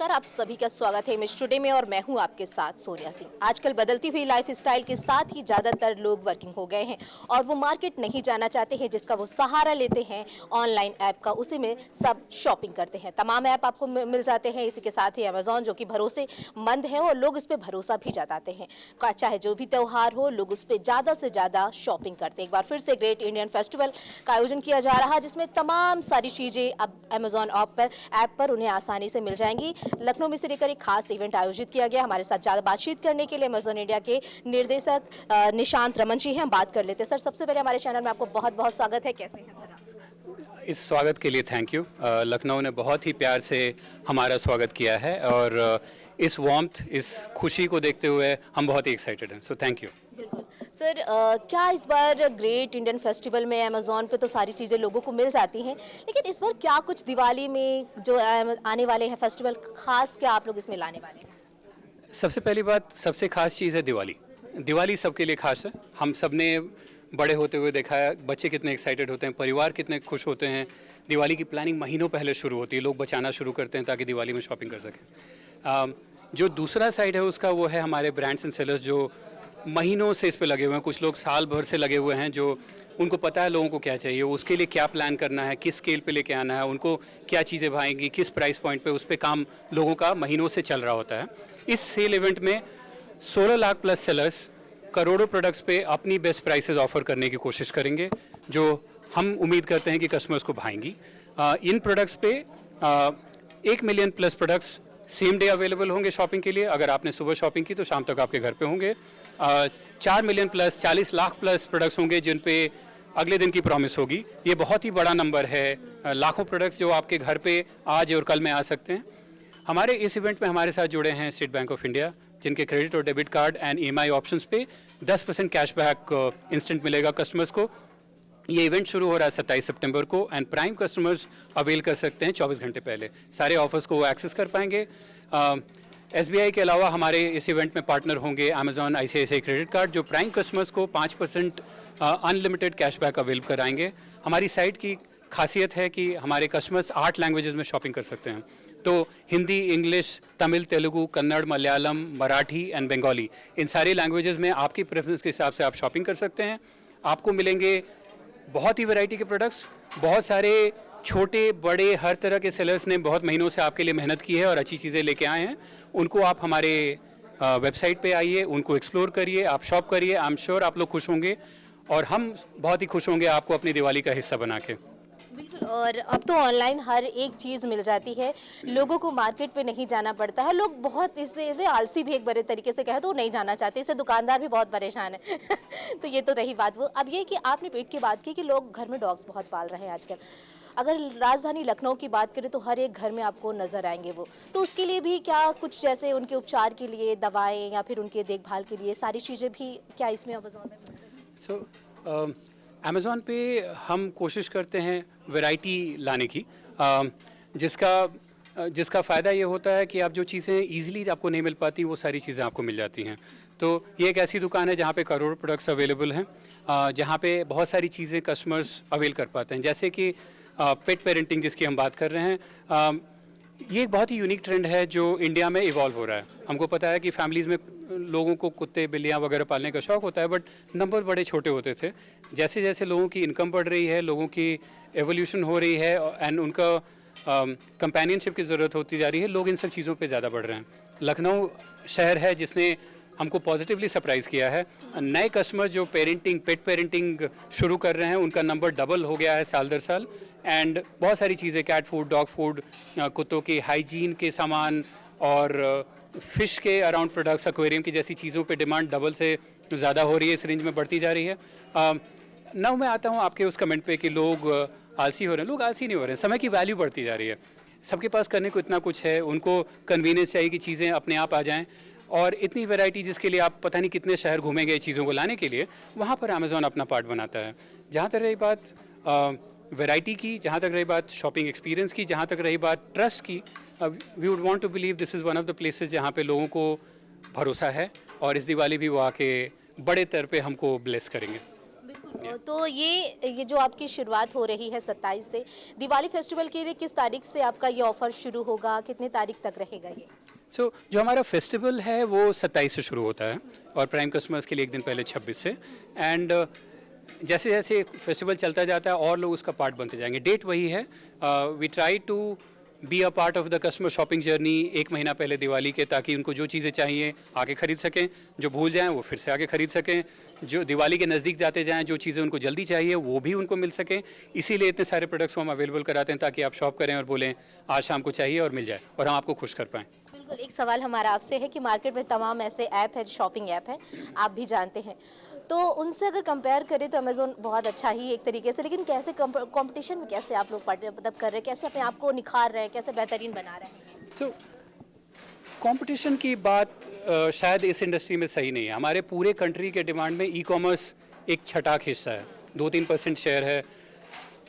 नमस्कार, आप सभी का स्वागत है मिस टुडे में और मैं हूं आपके साथ सोनिया सिंह। आजकल बदलती हुई लाइफ स्टाइल के साथ ही ज़्यादातर लोग वर्किंग हो गए हैं और वो मार्केट नहीं जाना चाहते हैं, जिसका वो सहारा लेते हैं ऑनलाइन ऐप का। उसी में सब शॉपिंग करते हैं। तमाम ऐप आपको मिल जाते हैं। इसी के साथ ही अमेजॉन, जो कि भरोसेमंद है और लोग इस पर भरोसा भी जताते हैं। चाहे जो भी त्यौहार हो, लोग उस पर ज़्यादा से ज़्यादा शॉपिंग करते हैं। एक बार फिर से ग्रेट इंडियन फेस्टिवल का आयोजन किया जा रहा है, जिसमें तमाम सारी चीज़ें अब अमेजॉन ऐप पर उन्हें आसानी से मिल जाएंगी। लखनऊ में इसे लेकर एक खास इवेंट आयोजित किया गया। हमारे साथ ज़्यादा बातचीत करने के लिए अमेजॉन इंडिया के निर्देशक निशांत रमन जी हैं। हम बात कर लेते हैं। सर, सबसे पहले हमारे चैनल में आपको बहुत बहुत स्वागत है। कैसे हैं सर आप? इस स्वागत के लिए थैंक यू। लखनऊ ने बहुत ही प्यार से हमारा स्वागत किया है और इस वार्मथ, इस खुशी को देखते हुए हम बहुत ही एक्साइटेड हैं। So thank you. बिल्कुल सर, क्या इस बार ग्रेट इंडियन फेस्टिवल में अमेजॉन पे तो सारी चीज़ें लोगों को मिल जाती हैं, लेकिन इस बार क्या कुछ दिवाली में जो आने वाले हैं फेस्टिवल, खास क्या आप लोग इसमें लाने वाले हैं? सबसे पहली बात, सबसे खास चीज़ है दिवाली। दिवाली सबके लिए खास है। हम सब ने बड़े होते हुए देखा है बच्चे कितने एक्साइटेड होते हैं, परिवार कितने खुश होते हैं। दिवाली की प्लानिंग महीनों पहले शुरू होती है, लोग बचाना शुरू करते हैं ताकि दिवाली में शॉपिंग कर सकें। जो दूसरा साइड है उसका, वो है हमारे ब्रांड्स एंड सेलर्स जो महीनों से इस पे लगे हुए हैं। कुछ लोग साल भर से लगे हुए हैं, जो उनको पता है लोगों को क्या चाहिए, उसके लिए क्या प्लान करना है, किस स्केल पे लेके आना है, उनको क्या चीज़ें भाएंगी, किस प्राइस पॉइंट पे, उस पर काम लोगों का महीनों से चल रहा होता है। इस सेल इवेंट में 16 लाख प्लस सेलर्स करोड़ों प्रोडक्ट्स पे अपनी बेस्ट प्राइसेस ऑफर करने की कोशिश करेंगे, जो हम उम्मीद करते हैं कि कस्टमर्स को भाएंगी। इन प्रोडक्ट्स पे 1 million plus products same day available होंगे शॉपिंग के लिए। अगर आपने सुबह शॉपिंग की तो शाम तक आपके घर पे होंगे। 4 million plus, 40 lakh plus products होंगे जिन पे अगले दिन की प्रॉमिस होगी। ये बहुत ही बड़ा नंबर है। लाखों प्रोडक्ट्स जो आपके घर पे आज और कल में आ सकते हैं। हमारे इस इवेंट में हमारे साथ जुड़े हैं स्टेट बैंक ऑफ इंडिया, जिनके क्रेडिट और debit card and EMI options पे 10% कैशबैक इंस्टेंट मिलेगा कस्टमर्स को। ये इवेंट शुरू हो रहा है 27 सितंबर को एंड प्राइम कस्टमर्स अवेल कर सकते हैं 24 घंटे पहले। सारे ऑफर्स को वो एक्सेस कर पाएंगे। SBI के अलावा हमारे इस इवेंट में पार्टनर होंगे अमेजॉन, ICICI क्रेडिट कार्ड, जो प्राइम कस्टमर्स को 5% अनलिमिटेड कैशबैक अवेल कराएंगे। हमारी साइट की खासियत है कि हमारे कस्टमर्स 8 लैंग्वेजेस में शॉपिंग कर सकते हैं। तो हिंदी, इंग्लिश, तमिल, तेलुगु, कन्नड़, मलयालम, मराठी एंड बंगाली, इन सारी लैंग्वेजेस में आपकी प्रेफरेंस के हिसाब से आप शॉपिंग कर सकते हैं। आपको मिलेंगे बहुत ही वैरायटी के प्रोडक्ट्स। बहुत सारे छोटे बड़े हर तरह के सेलर्स ने बहुत महीनों से आपके लिए मेहनत की है और अच्छी चीज़ें लेके आए हैं। उनको आप हमारे वेबसाइट पे आइए, उनको एक्सप्लोर करिए, आप शॉप करिए। आई एम श्योर आप लोग खुश होंगे और हम बहुत ही खुश होंगे आपको अपनी दिवाली का हिस्सा बना के। बिल्कुल, और अब तो ऑनलाइन हर एक चीज़ मिल जाती है। लोगों को मार्केट पे नहीं जाना पड़ता है। लोग बहुत इससे आलसी भी एक बड़े तरीके से कहे तो नहीं जाना चाहते। इससे दुकानदार भी बहुत परेशान है। तो ये तो रही बात। वो अब ये कि आपने पेट की बात की कि लोग घर में डॉग्स बहुत पाल रहे हैं आजकल। अगर राजधानी लखनऊ की बात करें तो हर एक घर में आपको नज़र आएंगे वो। तो उसके लिए भी क्या कुछ, जैसे उनके उपचार के लिए दवाएं या फिर उनके देखभाल के लिए सारी चीज़ें भी क्या इसमें अमेज़ॉन में? सो अमेज़ॉन पे हम कोशिश करते हैं वैरायटी लाने की, जिसका फ़ायदा ये होता है कि आप जो चीज़ें ईज़िली आपको नहीं मिल पाती वो सारी चीज़ें आपको मिल जाती हैं। तो ये एक ऐसी दुकान है जहाँ पे करोड़ों प्रोडक्ट्स अवेलेबल हैं, जहाँ पे बहुत सारी चीज़ें कस्टमर्स अवेल कर पाते हैं। जैसे कि पेट पेरेंटिंग जिसकी हम बात कर रहे हैं, ये एक बहुत ही यूनिक ट्रेंड है जो इंडिया में इवॉल्व हो रहा है। हमको पता है कि फैमिलीज़ में लोगों को कुत्ते बिल्लियाँ वगैरह पालने का शौक़ होता है, बट नंबर बड़े छोटे होते थे। जैसे जैसे लोगों की इनकम बढ़ रही है, लोगों की एवोल्यूशन हो रही है एंड उनका कंपेनियनशिप की ज़रूरत होती जा रही है, लोग इन सब चीज़ों पे ज़्यादा बढ़ रहे हैं। लखनऊ शहर है जिसने हमको पॉजिटिवली सरप्राइज़ किया है। नए कस्टमर जो पेट पेरेंटिंग शुरू कर रहे हैं, उनका नंबर डबल हो गया है साल दर साल। एंड बहुत सारी चीज़ें, कैट फूड, डॉग फूड, कुत्तों के हाइजीन के सामान और फ़िश के अराउंड प्रोडक्ट्स, एक्वेरियम की जैसी चीज़ों पे डिमांड डबल से ज़्यादा हो रही है, इस रेंज में बढ़ती जा रही है। नाउ मैं आता हूँ आपके उस कमेंट पे कि लोग आलसी हो रहे हैं। लोग आलसी नहीं हो रहे हैं, समय की वैल्यू बढ़ती जा रही है। सबके पास करने को इतना कुछ है, उनको कन्वीनियंस चाहिए कि चीज़ें अपने आप आ जाएं, और इतनी वैरायटी जिसके लिए आप पता नहीं कितने शहर घूमेंगे चीज़ों को लाने के लिए, वहाँ पर अमेज़ॉन अपना पार्ट बनाता है। जहाँ तक रही बात वैरायटी की, जहाँ तक रही बात शॉपिंग एक्सपीरियंस की, जहाँ तक रही बात ट्रस्ट की, we would want to believe this is one of the places जहाँ पे लोगों को भरोसा है, और इस दिवाली भी वो आके बड़े स्तर पे हमको ब्लेस करेंगे। तो ये जो आपकी शुरुआत हो रही है 27 से, दिवाली फेस्टिवल के लिए किस तारीख से आपका ये ऑफर शुरू होगा, कितने तारीख तक रहेगा ये? जो हमारा फेस्टिवल है वो 27 से शुरू होता है और प्राइम कस्टमर्स के लिए एक दिन पहले 26 से। एंड जैसे जैसे फेस्टिवल चलता जाता है और लोग उसका पार्ट बनते जाएंगे। डेट वही है, we try to be a part of the customer shopping journey एक महीना पहले दिवाली के, ताकि उनको जो चीज़ें चाहिए आके खरीद सकें, जो भूल जाएं वो फिर से आके खरीद सकें, जो दिवाली के नज़दीक जाते जाएं जो चीज़ें उनको जल्दी चाहिए वो भी उनको मिल सकें। इसीलिए इतने सारे प्रोडक्ट्स को हम अवेलेबल कराते हैं ताकि आप शॉप करें और बोलें आज शाम को चाहिए और मिल जाए और हम आपको खुश कर पाएँ। बिल्कुल, एक सवाल हमारा आपसे है कि मार्केट में तमाम ऐसे ऐप है, शॉपिंग ऐप है, आप भी जानते हैं, तो उनसे अगर कंपेयर करें तो अमेज़ोन बहुत अच्छा ही एक तरीके से, लेकिन कैसे कंपटीशन में कैसे आप लोग मतलब कर रहे हैं, कैसे अपने आप को निखार रहे हैं, कैसे बेहतरीन बना रहे हैं? सो कंपटीशन की बात शायद इस इंडस्ट्री में सही नहीं है। हमारे पूरे कंट्री के डिमांड में ई कॉमर्स एक छटाक हिस्सा है, 2-3% शेयर है।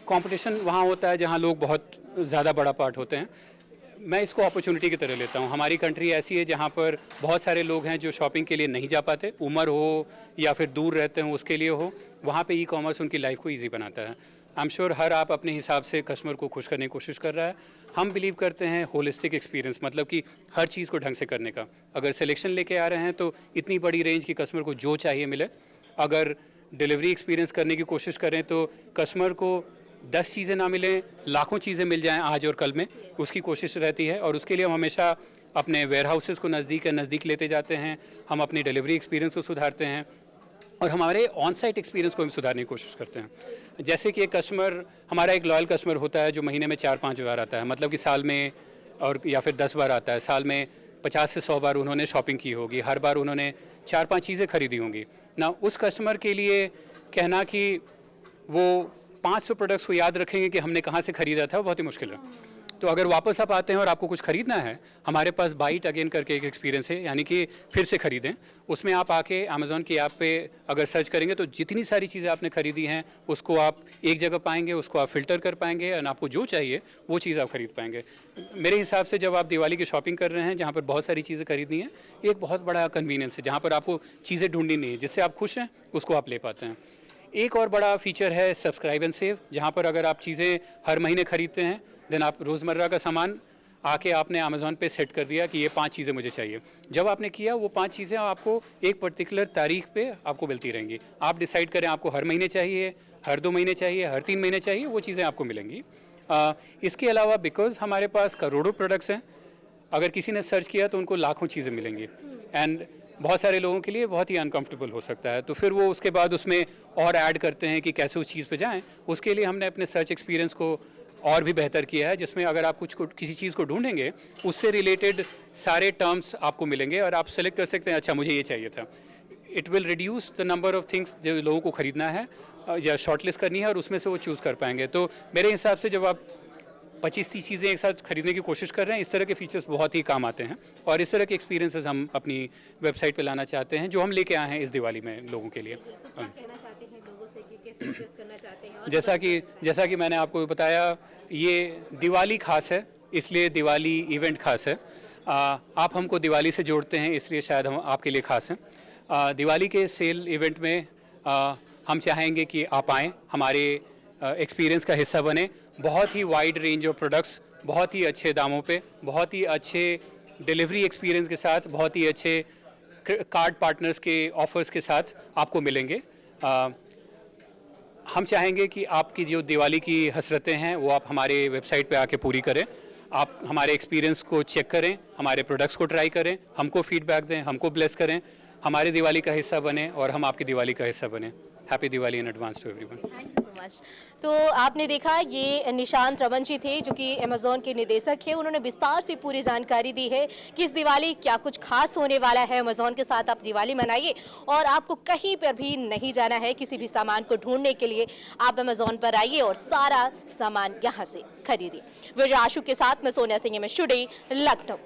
कंपटीशन वहाँ होता है जहाँ लोग बहुत ज़्यादा बड़ा पार्ट होते हैं। मैं इसको अपॉर्चुनिटी की तरह लेता हूँ। हमारी कंट्री ऐसी है जहाँ पर बहुत सारे लोग हैं जो शॉपिंग के लिए नहीं जा पाते, उम्र हो या फिर दूर रहते हो उसके लिए हो, वहाँ पे ई कॉमर्स उनकी लाइफ को ईजी बनाता है। आई एम श्योर हर आप अपने हिसाब से कस्टमर को खुश करने की कोशिश कर रहा है। हम बिलीव करते हैं होलिस्टिक एक्सपीरियंस, मतलब कि हर चीज़ को ढंग से करने का। अगर सिलेक्शन लेके आ रहे हैं तो इतनी बड़ी रेंज की कस्टमर को जो चाहिए मिले। अगर डिलीवरी एक्सपीरियंस करने की कोशिश करें तो कस्टमर को 10 चीज़ें ना मिलें, लाखों चीज़ें मिल जाएं आज और कल में, उसकी कोशिश रहती है। और उसके लिए हम हमेशा अपने वेयर हाउसेस को नज़दीक लेते जाते हैं। हम अपनी डिलीवरी एक्सपीरियंस को सुधारते हैं और हमारे ऑन साइट एक्सपीरियंस को हम सुधारने की कोशिश करते हैं। जैसे कि एक कस्टमर, हमारा एक लॉयल कस्टमर होता है जो महीने में 4-5 बार आता है, मतलब कि साल में, और या फिर 10 बार आता है। साल में 50 से 100 बार उन्होंने शॉपिंग की होगी, हर बार उन्होंने 4-5 चीज़ें खरीदी होंगी ना। उस कस्टमर के लिए कहना कि वो 500 प्रोडक्ट्स को याद रखेंगे कि हमने कहाँ से ख़रीदा था, वो बहुत ही मुश्किल है। तो अगर वापस आप आते हैं और आपको कुछ ख़रीदना है, हमारे पास बाई इट अगेन करके एक एक्सपीरियंस है, यानी कि फिर से ख़रीदें। उसमें आप आके अमेज़ॉन की ऐप पे अगर सर्च करेंगे तो जितनी सारी चीज़ें आपने ख़रीदी हैं उसको आप एक जगह पाएंगे, उसको आप फ़िल्टर कर पाएंगे और आपको जो चाहिए वो चीज़ आप ख़रीद पाएंगे। मेरे हिसाब से जब आप दिवाली की शॉपिंग कर रहे हैं जहाँ पर बहुत सारी चीज़ें खरीदनी है, एक बहुत बड़ा कन्वीनियंस है जहाँ पर आपको चीज़ें ढूंढनी नहीं है, जिससे आप खुश हैं उसको आप ले पाते हैं। एक और बड़ा फीचर है सब्सक्राइब एंड सेव, जहाँ पर अगर आप चीज़ें हर महीने खरीदते हैं, देन आप रोज़मर्रा का सामान आके आपने अमेज़ॉन पे सेट कर दिया कि ये 5 चीज़ें मुझे चाहिए। जब आपने किया वो 5 चीज़ें आपको एक पर्टिकुलर तारीख पे आपको मिलती रहेंगी। आप डिसाइड करें आपको हर महीने चाहिए, हर 2 महीने चाहिए, हर 3 महीने चाहिए, वो चीज़ें आपको मिलेंगी। इसके अलावा बिकॉज़ हमारे पास करोड़ों प्रोडक्ट्स हैं, अगर किसी ने सर्च किया तो उनको लाखों चीज़ें मिलेंगी। एंड बहुत सारे लोगों के लिए बहुत ही अनकंफर्टेबल हो सकता है, तो फिर वो उसके बाद उसमें और ऐड करते हैं कि कैसे उस चीज़ पे जाएं। उसके लिए हमने अपने सर्च एक्सपीरियंस को और भी बेहतर किया है, जिसमें अगर आप किसी चीज़ को ढूंढेंगे उससे रिलेटेड सारे टर्म्स आपको मिलेंगे और आप सेलेक्ट कर सकते हैं अच्छा मुझे ये चाहिए था। It will reduce the number of things जो लोगों को ख़रीदना है या शॉर्टलिस्ट करनी है, और उसमें से वो चूज़ कर पाएंगे। तो मेरे हिसाब से जब आप 25-30 चीज़ें एक साथ खरीदने की कोशिश कर रहे हैं, इस तरह के फीचर्स बहुत ही काम आते हैं और इस तरह के एक्सपीरियंसेस हम अपनी वेबसाइट पे लाना चाहते हैं, जो हम लेके आए हैं इस दिवाली में लोगों के लिए। क्या कहना चाहते हैं लोगों से कि कैसे इन्वेस्ट करना चाहते हैं? जैसा कि मैंने आपको बताया, ये दिवाली खास है, इसलिए दिवाली इवेंट खास है। आप हमको दिवाली से जोड़ते हैं, इसलिए शायद हम आपके लिए खास हैं। दिवाली के सेल इवेंट में हम चाहेंगे कि आप आएँ, हमारे एक्सपीरियंस का हिस्सा बने। बहुत ही वाइड रेंज ऑफ प्रोडक्ट्स, बहुत ही अच्छे दामों पे, बहुत ही अच्छे डिलीवरी एक्सपीरियंस के साथ, बहुत ही अच्छे कार्ड पार्टनर्स के ऑफर्स के साथ आपको मिलेंगे। हम चाहेंगे कि आपकी जो दिवाली की हसरतें हैं वो आप हमारे वेबसाइट पे आके पूरी करें। आप हमारे एक्सपीरियंस को चेक करें, हमारे प्रोडक्ट्स को ट्राई करें, हमको फीडबैक दें, हमको ब्लेस करें, हमारे दिवाली का हिस्सा बने और हम आपकी दिवाली का हिस्सा बने। Happy Diwali in advance to everyone. Thank you so much. तो आपने देखा ये निशांत रमन जी थे जो कि अमेज़ॉन के निदेशक हैं। उन्होंने विस्तार से पूरी जानकारी दी है कि इस दिवाली क्या कुछ खास होने वाला है। अमेज़ॉन के साथ आप दिवाली मनाइए और आपको कहीं पर भी नहीं जाना है किसी भी सामान को ढूंढने के लिए। आप अमेज़ॉन पर आइए और सारा सामान यहाँ से खरीदिए। विजय आशु के साथ मैं सोनिया सिंह, में स्टूडियो लखनऊ।